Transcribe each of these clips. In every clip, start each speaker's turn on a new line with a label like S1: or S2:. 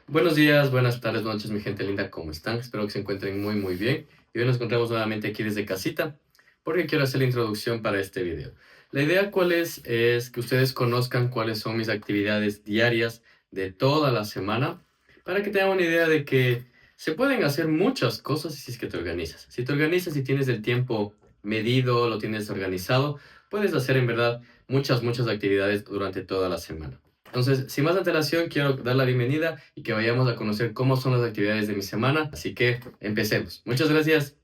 S1: Buenos días, buenas tardes, noches, mi gente linda, ¿cómo están? Espero que se encuentren muy bien. Y hoy nos encontramos nuevamente aquí desde casita, porque quiero hacer la introducción para este video. La idea cuál es que ustedes conozcan cuáles son mis actividades diarias de toda la semana, para que tengan una idea de que se pueden hacer muchas cosas si es que te organizas. Si te organizas y tienes el tiempo medido, lo tienes organizado, puedes hacer en verdad muchas actividades durante toda la semana. Entonces, sin más antelación, quiero dar la bienvenida y que vayamos a conocer cómo son las actividades de mi semana. Así que empecemos. Muchas gracias.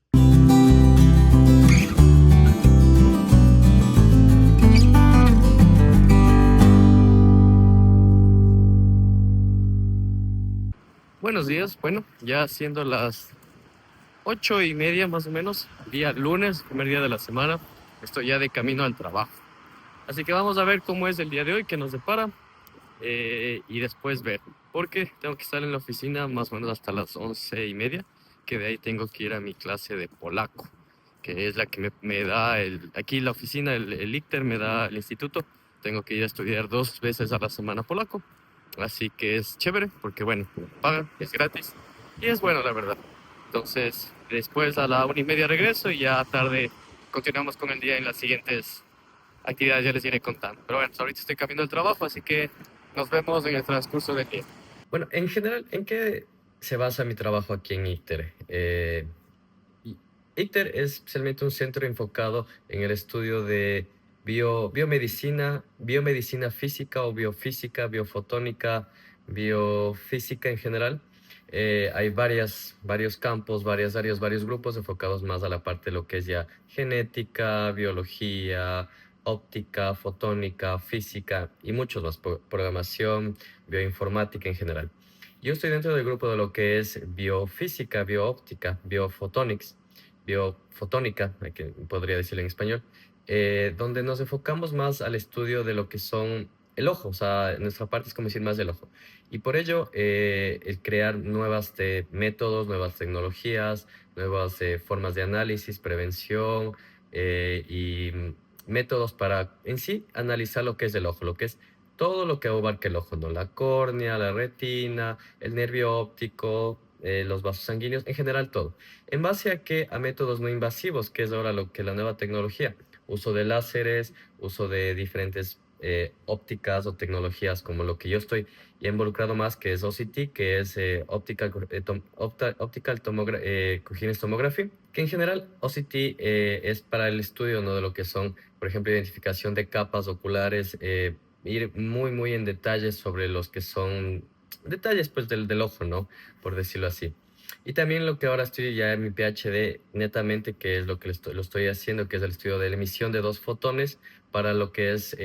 S1: Buenos días. Bueno, ya siendo las 8:30 más o menos, día lunes, primer día de la semana. Estoy ya de camino al trabajo. Así que vamos a ver cómo es el día de hoy, qué nos depara y después ver. Porque tengo que estar en la oficina más o menos hasta las 11:30, que de ahí tengo que ir a mi clase de polaco, que es la que me da aquí la oficina, el ICTER me da el instituto. Tengo que ir a estudiar 2 veces a la semana polaco. Así que es chévere, porque bueno, me pagan, es gratis y es bueno, la verdad. Entonces, después a la 1:30 regreso y ya tarde continuamos con el día en las siguientes actividades, ya les iré contando. Pero bueno, ahorita estoy cambiando el trabajo, así que nos vemos en el transcurso del día. Bueno, en general, ¿en qué se basa mi trabajo aquí en ICTER? Y ICTER es especialmente un centro enfocado en el estudio de biomedicina física o biofísica, biofotónica, biofísica en general. Hay varios campos, varias áreas, varios grupos enfocados más a la parte de lo que es ya genética, biología, óptica, fotónica, física y muchos más, programación, bioinformática en general. Yo estoy dentro del grupo de lo que es biofísica, bioóptica, biofotónica, que podría decirlo en español, donde nos enfocamos más al estudio de lo que son el ojo, o sea, nuestra parte es como decir más del ojo. Y por ello, el crear nuevos métodos, nuevas tecnologías, nuevas formas de análisis, prevención y métodos para en sí analizar lo que es el ojo, lo que es todo lo que abarca el ojo, ¿no? La córnea, la retina, el nervio óptico, los vasos sanguíneos, en general todo. ¿En base a qué? A métodos no invasivos, que es ahora lo que la nueva tecnología. Uso de láseres, uso de diferentes ópticas o tecnologías como lo que yo estoy involucrado más, que es OCT, que es Optical Coherence Tomography, que en general OCT es para el estudio, ¿no? De lo que son, por ejemplo, identificación de capas oculares, ir muy en detalles sobre los que son detalles pues del ojo, ¿no? Por decirlo así. Y también lo que ahora estoy ya en mi PhD netamente, que es lo que lo estoy haciendo, que es el estudio de la emisión de dos fotones para lo que es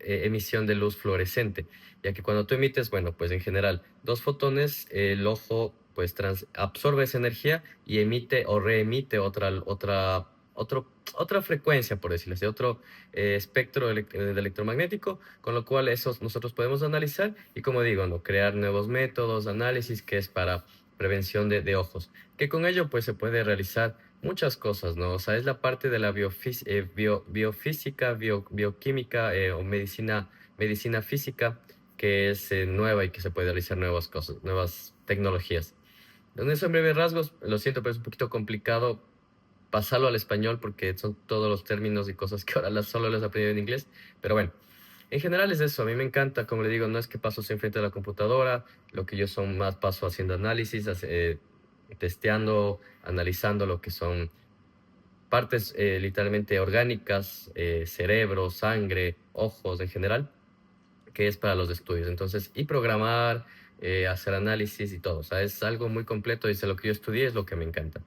S1: emisión de luz fluorescente, ya que cuando tú emites, bueno, pues en general, dos fotones, el ojo pues absorbe esa energía y emite o reemite otra frecuencia, por decirlo así, otro espectro de electromagnético, con lo cual esos nosotros podemos analizar y, como digo, ¿no? Crear nuevos métodos, análisis, que es para prevención de ojos, que con ello pues se puede realizar muchas cosas, ¿no? O sea, es la parte de la biofísica, bioquímica o medicina física que es nueva y que se puede realizar nuevas cosas, nuevas tecnologías. En eso en breves rasgos, lo siento, pero es un poquito complicado pasarlo al español porque son todos los términos y cosas que ahora solo las he aprendido en inglés, pero bueno. En general es eso, a mí me encanta, como le digo, no es que paso siempre frente a la computadora, lo que yo son más paso haciendo análisis, testeando, analizando lo que son partes literalmente orgánicas, cerebro, sangre, ojos en general, que es para los estudios. Entonces, y programar, hacer análisis y todo, o sea, es algo muy completo y es lo que yo estudié, es lo que me encanta.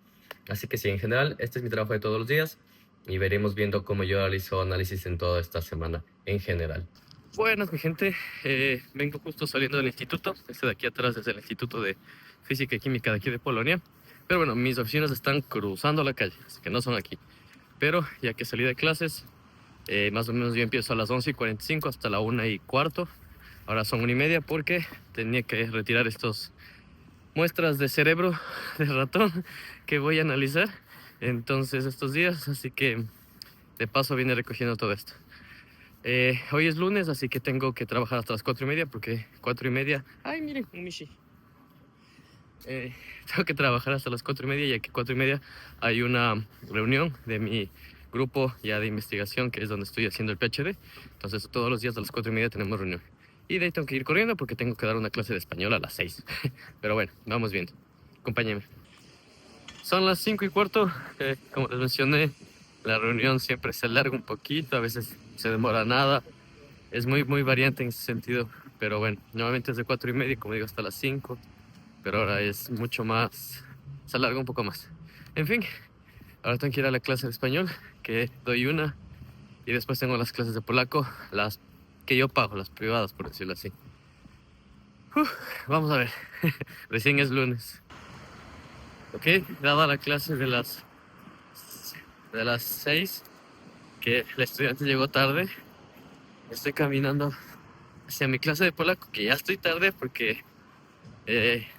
S1: Así que sí, en general, este es mi trabajo de todos los días y veremos viendo cómo yo realizo análisis en toda esta semana en general. Buenas, mi gente. Vengo justo saliendo del instituto. Este de aquí atrás es el Instituto de Física y Química de aquí de Polonia. Pero bueno, mis oficinas están cruzando la calle, así que no son aquí. Pero ya que salí de clases, más o menos yo empiezo a las 11:45 hasta la 1:15. Ahora son 1:30 porque tenía que retirar estos muestras de cerebro de ratón que voy a analizar entonces estos días. Así que de paso viene recogiendo todo esto. Hoy es lunes, así que tengo que trabajar hasta las 4:30 porque 4:30... ¡Ay, miren, un Mishi! Tengo que trabajar hasta las 4:30 ya que 4:30 hay una reunión de mi grupo ya de investigación, que es donde estoy haciendo el PhD. Entonces todos los días a las 4:30 tenemos reunión. Y de ahí tengo que ir corriendo porque tengo que dar una clase de español a las 6. Pero bueno, vamos viendo. Acompáñenme. Son las 5:15. Como les mencioné, la reunión siempre se alarga un poquito, a veces se demora nada. Es muy variante en ese sentido. Pero bueno, normalmente es de 4:30, como digo, hasta las 5. Pero ahora es mucho más, se alarga un poco más. En fin, ahora tengo que ir a la clase de español, que doy una, y después tengo las clases de polaco, las que yo pago, las privadas, por decirlo así. Vamos a ver, recién es lunes. Ok, dada la clase de las 6, que el estudiante llegó tarde, estoy caminando hacia mi clase de polaco, que ya estoy tarde porque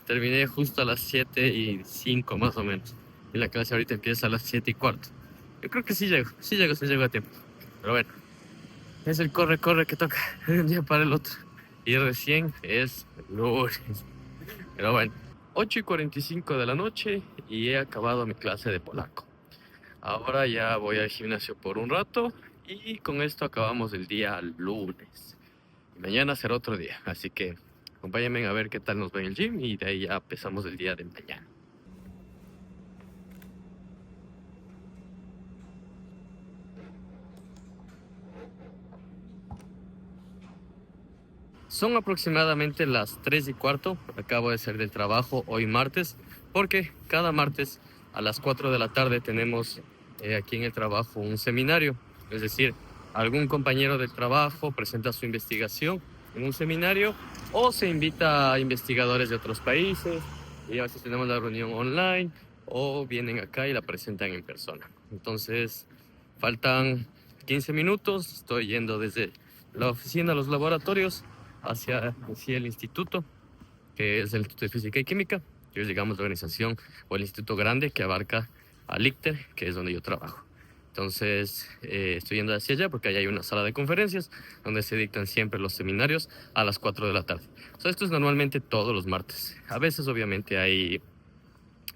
S1: terminé justo a las 7:05 más o menos. Y la clase ahorita empieza a las 7:15. Yo creo que sí llego a tiempo. Pero bueno, es el corre que toca de un día para el otro. Y recién es lunes. Pero bueno, 8:45 de la noche y he acabado mi clase de polaco. Ahora ya voy al gimnasio por un rato y con esto acabamos el día lunes. Mañana será otro día, así que acompáñenme a ver qué tal nos va en el gym y de ahí ya empezamos el día de mañana. Son aproximadamente las 3:15. Acabo de salir del trabajo hoy martes, porque cada martes a las 4 de la tarde tenemos aquí en el trabajo un seminario. Es decir, algún compañero del trabajo presenta su investigación en un seminario o se invita a investigadores de otros países y a veces tenemos la reunión online o vienen acá y la presentan en persona. Entonces, faltan 15 minutos. Estoy yendo desde la oficina a los laboratorios hacia el instituto, que es el Instituto de Física y Química, que es, digamos, la organización o el instituto grande que abarca al ICTER, que es donde yo trabajo. Entonces, estoy yendo hacia allá porque allá hay una sala de conferencias donde se dictan siempre los seminarios a las 4 de la tarde. Esto es normalmente todos los martes. A veces, obviamente, hay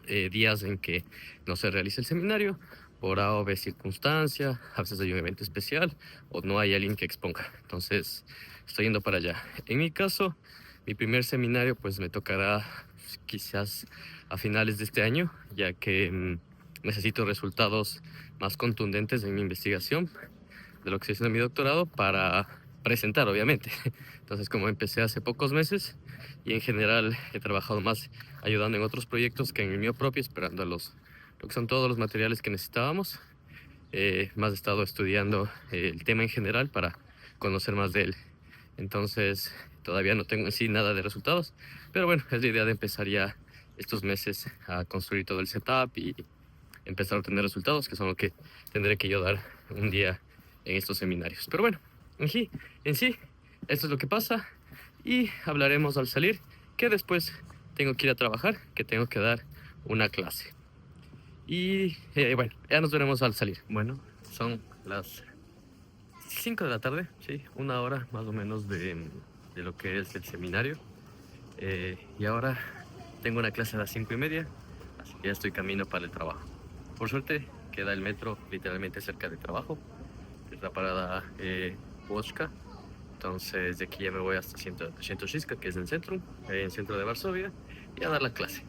S1: días en que no se realiza el seminario por A o B circunstancia, a veces hay un evento especial o no hay alguien que exponga. Entonces, estoy yendo para allá. En mi caso, mi primer seminario pues me tocará quizás a finales de este año, ya que necesito resultados más contundentes en mi investigación de lo que estoy haciendo en mi doctorado para presentar, obviamente. Entonces, como empecé hace pocos meses y en general he trabajado más ayudando en otros proyectos que en el mío propio, esperando lo que son todos los materiales que necesitábamos, más he estado estudiando el tema en general para conocer más de él. Entonces, todavía no tengo en sí nada de resultados, pero bueno, es la idea de empezar ya estos meses a construir todo el setup y empezar a obtener resultados, que son lo que tendré que yo dar un día en estos seminarios. Pero bueno, en sí, esto es lo que pasa y hablaremos al salir, que después tengo que ir a trabajar, que tengo que dar una clase. Y bueno, ya nos veremos al salir. Bueno, son las 5 de la tarde, sí, una hora más o menos de lo que es el seminario. Y ahora tengo una clase a las 5:30, así que ya estoy camino para el trabajo. Por suerte, queda el metro literalmente cerca del trabajo. Es la parada Boczka. Entonces, de aquí ya me voy hasta Świętokrzyska, que es el centro de Varsovia, y a dar la clase.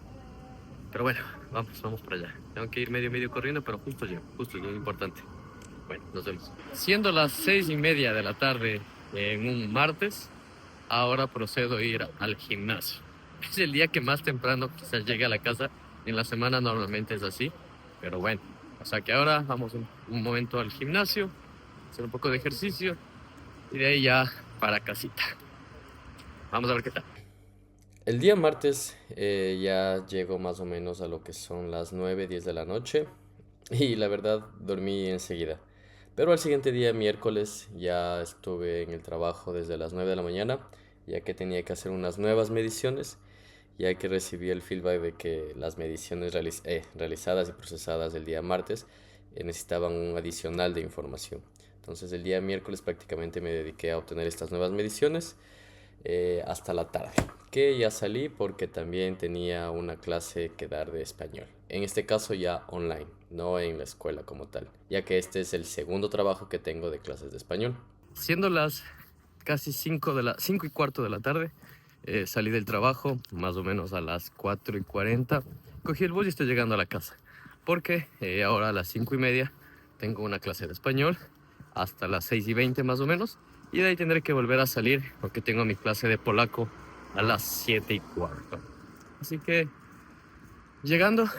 S1: Pero bueno, vamos para allá. Tengo que ir medio corriendo, pero justo llego, es lo importante. Bueno, nos vemos. Siendo las 6:30 de la tarde en un martes, ahora procedo a ir al gimnasio. Es el día que más temprano quizás llegue a la casa. En la semana normalmente es así, pero bueno. O sea que ahora vamos un momento al gimnasio, hacer un poco de ejercicio y de ahí ya para casita. Vamos a ver qué tal. El día martes ya llego más o menos a lo que son las 9:10 de la noche y la verdad dormí enseguida. Pero al siguiente día, miércoles, ya estuve en el trabajo desde las 9 de la mañana, ya que tenía que hacer unas nuevas mediciones, ya que recibí el feedback de que las mediciones realizadas y procesadas el día martes necesitaban un adicional de información. Entonces el día miércoles prácticamente me dediqué a obtener estas nuevas mediciones hasta la tarde, que ya salí porque también tenía una clase que dar de español. En este caso ya online, no en la escuela como tal, ya que este es el segundo trabajo que tengo de clases de español. Siendo las casi 5:15 de la tarde, salí del trabajo más o menos a las 4:40. Cogí el bus y estoy llegando a la casa. Porque ahora a las 5:30 tengo una clase de español hasta las 6:20 más o menos. Y de ahí tendré que volver a salir porque tengo mi clase de polaco a las 7:15. Así que llegando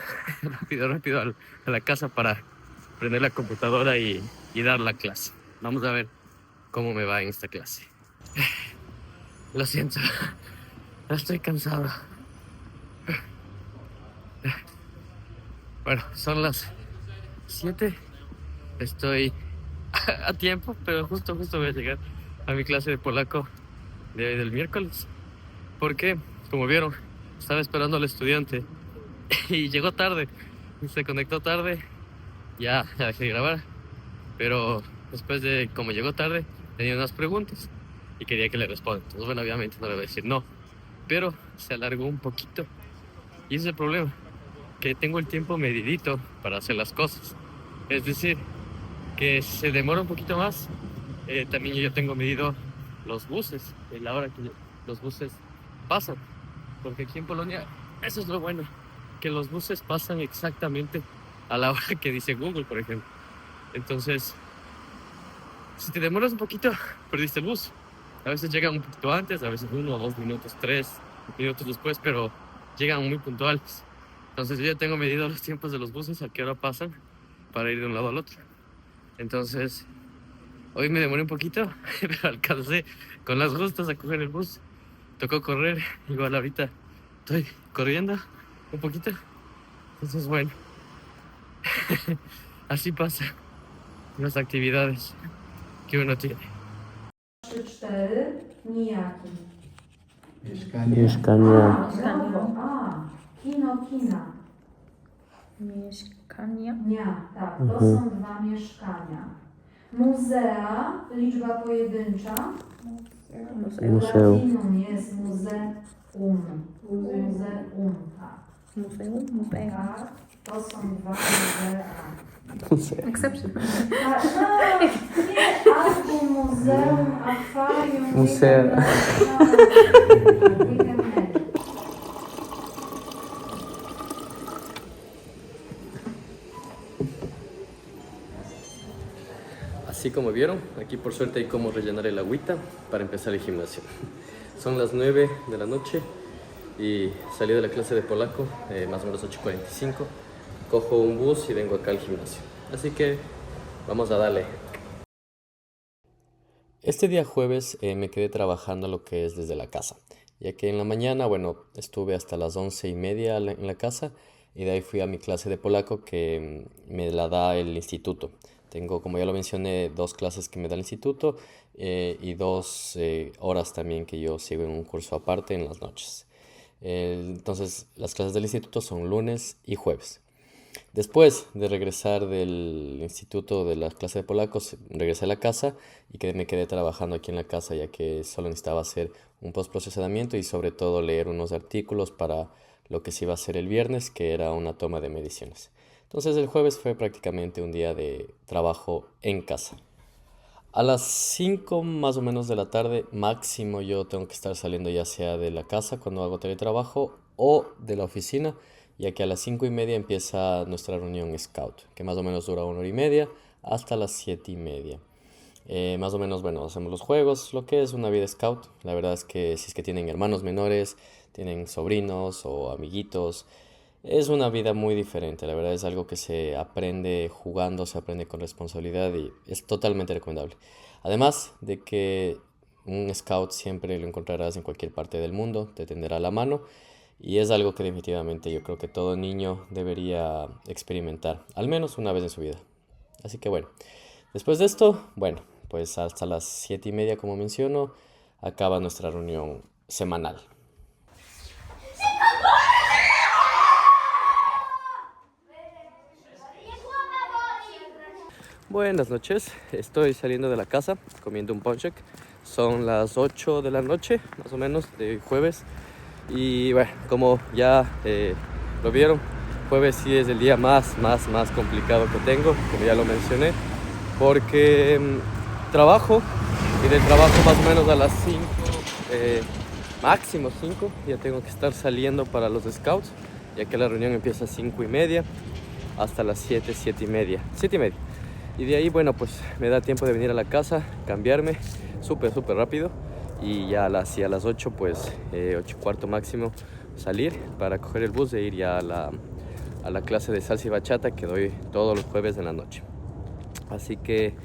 S1: rápido a la casa para prender la computadora y dar la clase. Vamos a ver cómo me va en esta clase. Lo siento, estoy cansado. Bueno, son las 7. Estoy a tiempo, pero justo voy a llegar a mi clase de polaco del miércoles. Porque, como vieron, estaba esperando al estudiante y llegó tarde. Y se conectó tarde. Ya dejé de grabar. Pero después de, como llegó tarde, tenía unas preguntas y quería que le responda. Entonces, bueno, obviamente no le voy a decir no. Pero se alargó un poquito. Y ese es el problema, que tengo el tiempo medidito para hacer las cosas. Es decir, que se demora un poquito más. También yo tengo medido los buses, la hora que los buses pasan. Porque aquí en Polonia, eso es lo bueno, que los buses pasan exactamente a la hora que dice Google, por ejemplo. Entonces, si te demoras un poquito, perdiste el bus. A veces llegan un poquito antes, a veces 1 o 2 minutos, 3 minutos después, pero llegan muy puntuales. Entonces yo ya tengo medido los tiempos de los buses, a qué hora pasan, para ir de un lado al otro. Entonces, hoy me demoré un poquito, pero alcancé con las justas a coger el bus. Tocó correr, igual ahorita estoy corriendo un poquito. Entonces, bueno, así pasa las actividades que uno tiene.
S2: 3, 4, nijaki.
S3: Mieszkania.
S2: Brawo. Kina.
S3: Mieszkania.
S2: Nia, tak, to są 2 mieszkania. Muzea, liczba pojedyncza.
S3: Muzeum.
S2: Latinum jest muzeum. Muzeum, tak.
S3: Muzeum.
S2: Tak, to są 2 muzea.
S3: Exception.
S2: Nie, albo muzeum, akwarium.
S3: Musea.
S1: Así como vieron, aquí por suerte hay cómo rellenar el agüita para empezar el gimnasio. Son las 9 de la noche y salí de la clase de polaco, más o menos 8:45. Cojo un bus y vengo acá al gimnasio. Así que vamos a darle. Este día jueves me quedé trabajando lo que es desde la casa, ya que en la mañana, bueno, estuve hasta las 11:30 en la casa y de ahí fui a mi clase de polaco que me la da el instituto. Tengo, como ya lo mencioné, 2 clases que me da el instituto y 2 horas también que yo sigo en un curso aparte en las noches. Entonces, las clases del instituto son lunes y jueves. Después de regresar del instituto de la clase de polacos, regresé a la casa y me quedé trabajando aquí en la casa, ya que solo necesitaba hacer un postprocesamiento y sobre todo leer unos artículos para lo que se iba a hacer el viernes, que era una toma de mediciones. Entonces el jueves fue prácticamente un día de trabajo en casa. A las 5 más o menos de la tarde máximo yo tengo que estar saliendo ya sea de la casa cuando hago teletrabajo o de la oficina, ya que a las 5:30 empieza nuestra reunión Scout, que más o menos dura 1 hora y media hasta las 7:30. Más o menos, bueno, hacemos los juegos, lo que es una vida Scout. La verdad es que si es que tienen hermanos menores, tienen sobrinos o amiguitos, es una vida muy diferente. La verdad es algo que se aprende jugando, se aprende con responsabilidad y es totalmente recomendable. Además de que un Scout siempre lo encontrarás en cualquier parte del mundo, te tenderá la mano. Y es algo que definitivamente yo creo que todo niño debería experimentar, al menos una vez en su vida. Así que bueno, después de esto, bueno, pues hasta las 7:30, como menciono, acaba nuestra reunión semanal. Buenas noches, estoy saliendo de la casa comiendo un ponchek. Son las 8 de la noche, más o menos, de jueves. Y bueno, como ya lo vieron, jueves sí es el día más complicado que tengo, como ya lo mencioné, porque trabajo y del trabajo más o menos a las 5, máximo 5, ya tengo que estar saliendo para los scouts, ya que la reunión empieza a 5:30 hasta las 7, 7:30. Y de ahí, bueno, pues me da tiempo de venir a la casa, cambiarme súper rápido y ya a las 8, pues 8:15 máximo, salir para coger el bus e ir ya a la clase de salsa y bachata que doy todos los jueves en la noche. Así que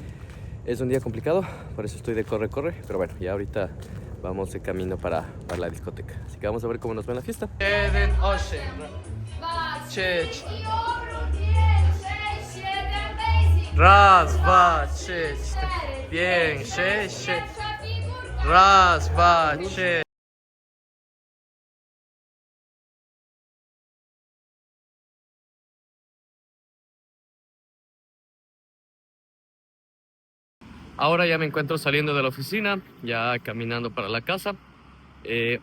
S1: es un día complicado, por eso estoy de corre, pero bueno, ya ahorita vamos de camino para la discoteca. Así que vamos a ver cómo nos va en la fiesta. Raz, dwa, trzy, cztery, pięć, sześć, siedem. Raz, dwa, trzy. Ahora ya me encuentro saliendo de la oficina, ya caminando para la casa.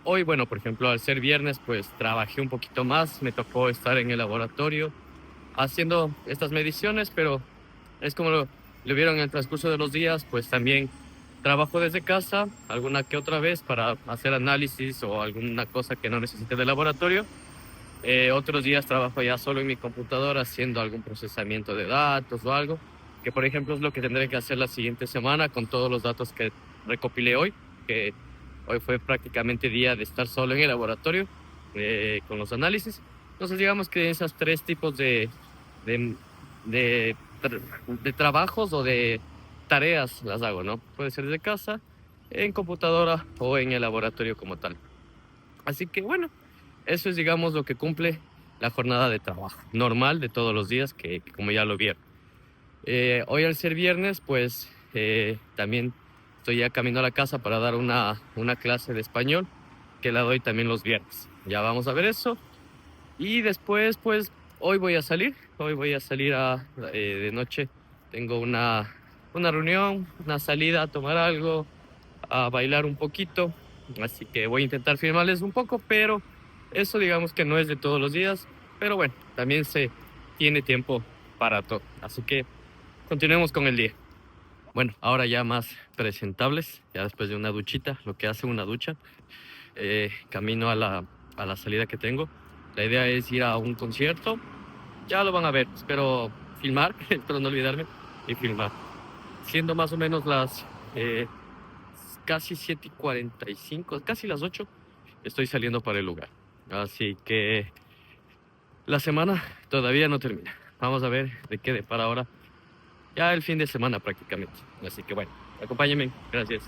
S1: Hoy, bueno, por ejemplo, al ser viernes, pues trabajé un poquito más. Me tocó estar en el laboratorio haciendo estas mediciones, pero es como lo vieron en el transcurso de los días, pues también trabajo desde casa alguna que otra vez para hacer análisis o alguna cosa que no necesite de laboratorio. Otros días trabajo ya solo en mi computadora haciendo algún procesamiento de datos o algo, que por ejemplo es lo que tendré que hacer la siguiente semana con todos los datos que recopilé hoy, que hoy fue prácticamente día de estar solo en el laboratorio con los análisis. Entonces digamos que esos tres tipos de, de, de trabajos o de tareas las hago, ¿no? Puede ser desde casa, en computadora o en el laboratorio como tal. Así que bueno, eso es, digamos, lo que cumple la jornada de trabajo normal de todos los días, que como ya lo vieron. Hoy al ser viernes, pues también estoy ya camino a la casa para dar una clase de español, que la doy también los viernes. Ya vamos a ver eso. Y después, pues, hoy voy a salir de noche. Tengo una reunión, una salida a tomar algo, a bailar un poquito. Así que voy a intentar filmarles un poco, pero eso digamos que no es de todos los días. Pero bueno, también se tiene tiempo para todo. Así que continuemos con el día. Bueno, ahora ya más presentables, ya después de una duchita, lo que hace una ducha, camino a la salida que tengo. La idea es ir a un concierto, ya lo van a ver, espero filmar, espero no olvidarme y filmar. Siendo más o menos las casi 7:45, casi las 8, estoy saliendo para el lugar. Así que la semana todavía no termina. Vamos a ver de qué depara ahora. Ya el fin de semana prácticamente. Así que bueno, acompáñenme. Gracias.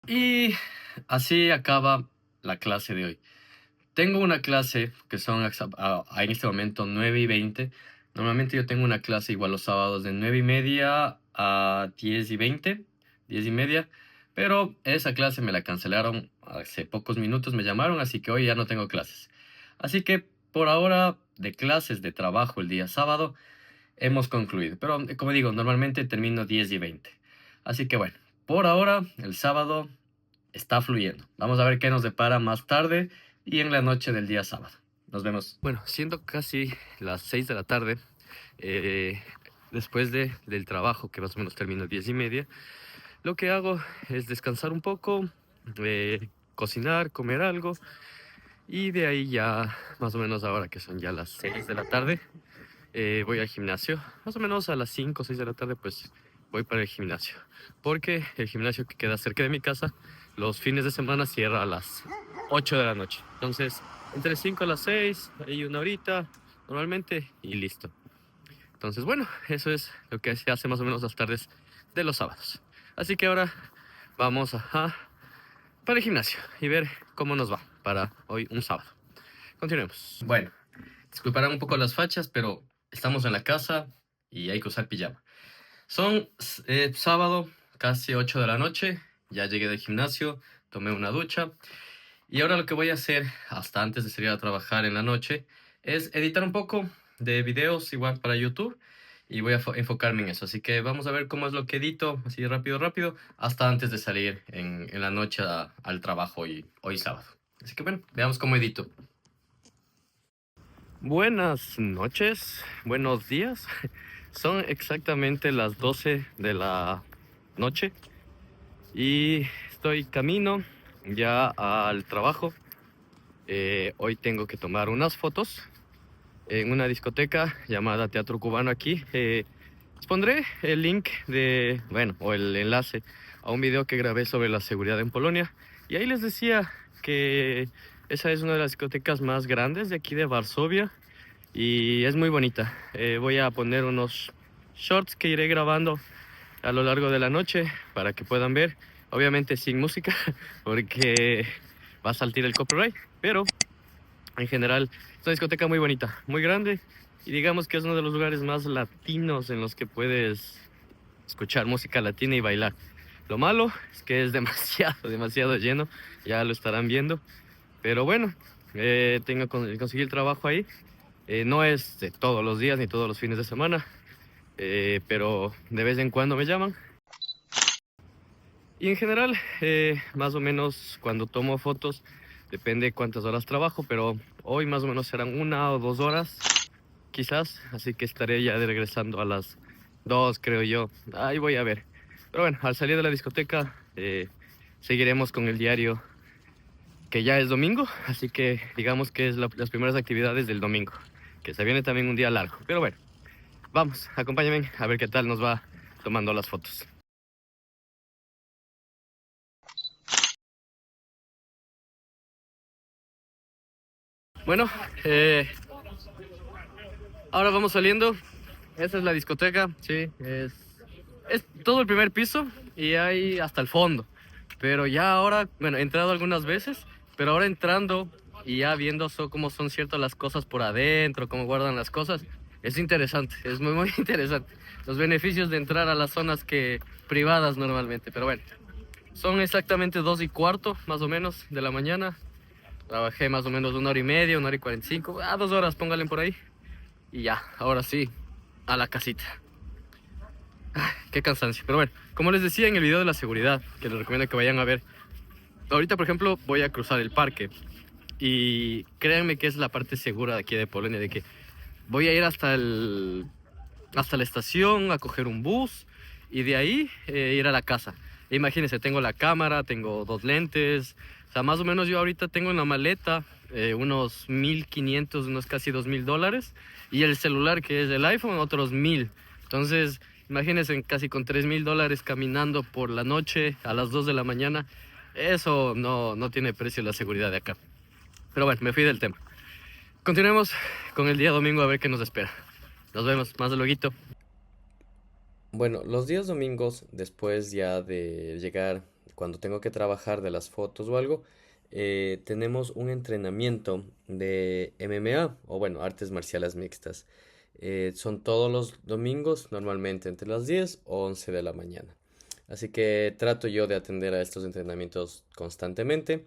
S1: Y así acaba la clase de hoy. Tengo una clase que son en este momento 9:20. Normalmente yo tengo una clase igual los sábados de 9:30 a 10:20, 10:30. Pero esa clase me la cancelaron hace pocos minutos, me llamaron, así que hoy ya no tengo clases. Así que por ahora de clases de trabajo el día sábado hemos concluido. Pero como digo, normalmente termino 10:20. Así que bueno, por ahora el sábado está fluyendo. Vamos a ver qué nos depara más tarde y en la noche del día sábado. Nos vemos. Bueno, siendo casi las 6 de la tarde, después del trabajo, que más o menos termino a 10:30, lo que hago es descansar un poco, cocinar, comer algo, y de ahí ya, más o menos ahora que son ya las 6 de la tarde, voy al gimnasio. Más o menos a las 5 o 6 de la tarde, pues voy para el gimnasio. Porque el gimnasio que queda cerca de mi casa, los fines de semana cierra a las 8 de la noche. Entonces, entre 5 a las 6, hay una horita normalmente y listo. Entonces, bueno, eso es lo que se hace más o menos las tardes de los sábados. Así que ahora vamos para el gimnasio y ver cómo nos va para hoy un sábado. Continuemos. Bueno, disculparán un poco las fachas, pero estamos en la casa y hay que usar pijama. Son sábado, casi 8 de la noche. Ya llegué del gimnasio, tomé una ducha. Y ahora lo que voy a hacer, hasta antes de salir a trabajar en la noche, es editar un poco de videos igual para YouTube. Y voy a enfocarme en eso. Así que vamos a ver cómo es lo que edito, así rápido, hasta antes de salir en la noche al trabajo hoy sábado. Así que bueno, veamos cómo edito. Buenas noches, buenos días. Son exactamente las 12 de la noche y estoy camino ya al trabajo. Hoy tengo que tomar unas fotos en una discoteca llamada Teatro Cubano aquí. Les pondré el link o el enlace a un video que grabé sobre la seguridad en Polonia. Y ahí les decía que esa es una de las discotecas más grandes de aquí de Varsovia y es muy bonita. Voy a poner unos shorts que iré grabando a lo largo de la noche para que puedan ver. Obviamente sin música porque va a saltar el copyright, pero en general es una discoteca muy bonita, muy grande y digamos que es uno de los lugares más latinos en los que puedes escuchar música latina y bailar. Lo malo es que es demasiado lleno, ya lo estarán viendo, pero bueno, tengo que conseguir el trabajo ahí. No es de todos los días ni todos los fines de semana, pero de vez en cuando me llaman. Y en general, más o menos cuando tomo fotos, depende cuántas horas trabajo, pero hoy más o menos serán 1 o 2 horas, quizás. Así que estaré ya regresando a las 2, creo yo. Ahí voy a ver. Pero bueno, al salir de la discoteca, seguiremos con el diario, que ya es domingo. Así que digamos que es las primeras actividades del domingo, que se viene también un día largo. Pero bueno, vamos, acompáñenme a ver qué tal nos va tomando las fotos. Bueno, ahora vamos saliendo. Esta es la discoteca, sí, es todo el primer piso y hay hasta el fondo. Pero ya ahora, bueno, he entrado algunas veces, pero ahora entrando y ya viendo cómo son ciertas las cosas por adentro, cómo guardan las cosas, es interesante, es muy interesante. Los beneficios de entrar a las zonas privadas normalmente, pero bueno, son exactamente 2:15 más o menos de la mañana. Trabajé más o menos 1 hora y media, 1 hora y 45, 2 horas, póngale por ahí. Y ya, ahora sí, a la casita. Ay, qué cansancio. Pero bueno, como les decía en el video de la seguridad, que les recomiendo que vayan a ver. Ahorita, por ejemplo, voy a cruzar el parque. Y créanme que es la parte segura de aquí de Polonia, de que voy a ir hasta la estación a coger un bus y de ahí ir a la casa. Imagínense, tengo la cámara, tengo 2 lentes. O sea, más o menos yo ahorita tengo en la maleta unos 1.500, unos casi $2.000. Y el celular, que es el iPhone, otros 1.000. Entonces, imagínense, casi con $3.000 caminando por la noche a las 2 de la mañana. Eso no tiene precio la seguridad de acá. Pero bueno, me fui del tema. Continuemos con el día domingo a ver qué nos espera. Nos vemos más luego. Bueno, los días domingos, después ya de llegar, cuando tengo que trabajar de las fotos o algo, tenemos un entrenamiento de MMA, o bueno, artes marciales mixtas. Son todos los domingos, normalmente entre las 10 o 11 de la mañana. Así que trato yo de atender a estos entrenamientos constantemente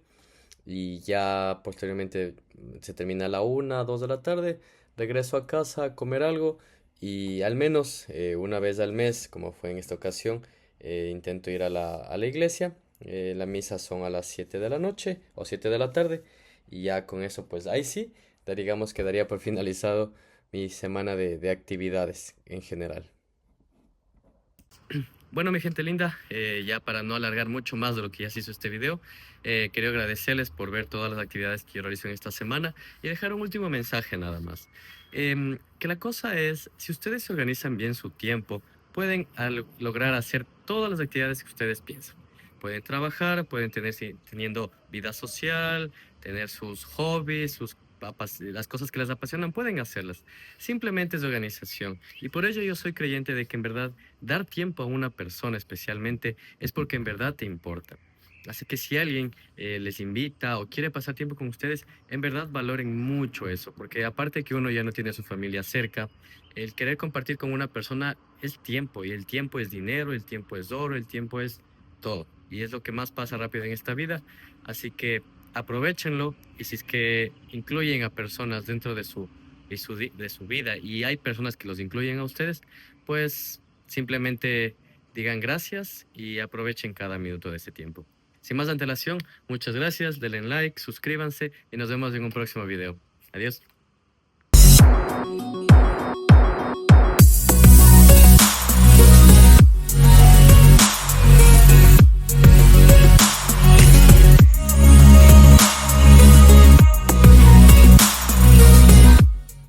S1: y ya posteriormente se termina a la 1, 2 de la tarde, regreso a casa a comer algo y al menos una vez al mes, como fue en esta ocasión, intento ir a la iglesia. La misa son a las 7 de la noche o 7 de la tarde y ya con eso pues ahí sí, digamos que daría por finalizado mi semana de actividades en general. Bueno, mi gente linda, ya para no alargar mucho más de lo que ya se hizo este video, quería agradecerles por ver todas las actividades que yo realizo en esta semana y dejar un último mensaje nada más. Que la cosa es, si ustedes se organizan bien su tiempo, pueden lograr hacer todas las actividades que ustedes piensan. Pueden trabajar, pueden teniendo vida social, tener sus hobbies, sus las cosas que les apasionan, pueden hacerlas. Simplemente es organización. Y por ello yo soy creyente de que en verdad dar tiempo a una persona especialmente es porque en verdad te importa. Así que si alguien les invita o quiere pasar tiempo con ustedes, en verdad valoren mucho eso, porque aparte que uno ya no tiene a su familia cerca, el querer compartir con una persona es tiempo, y el tiempo es dinero, el tiempo es oro, el tiempo es todo. Y es lo que más pasa rápido en esta vida. Así que aprovéchenlo, y si es que incluyen a personas dentro de su vida y hay personas que los incluyen a ustedes, pues simplemente digan gracias y aprovechen cada minuto de ese tiempo. Sin más antelación, muchas gracias, denle like, suscríbanse y nos vemos en un próximo video. Adiós.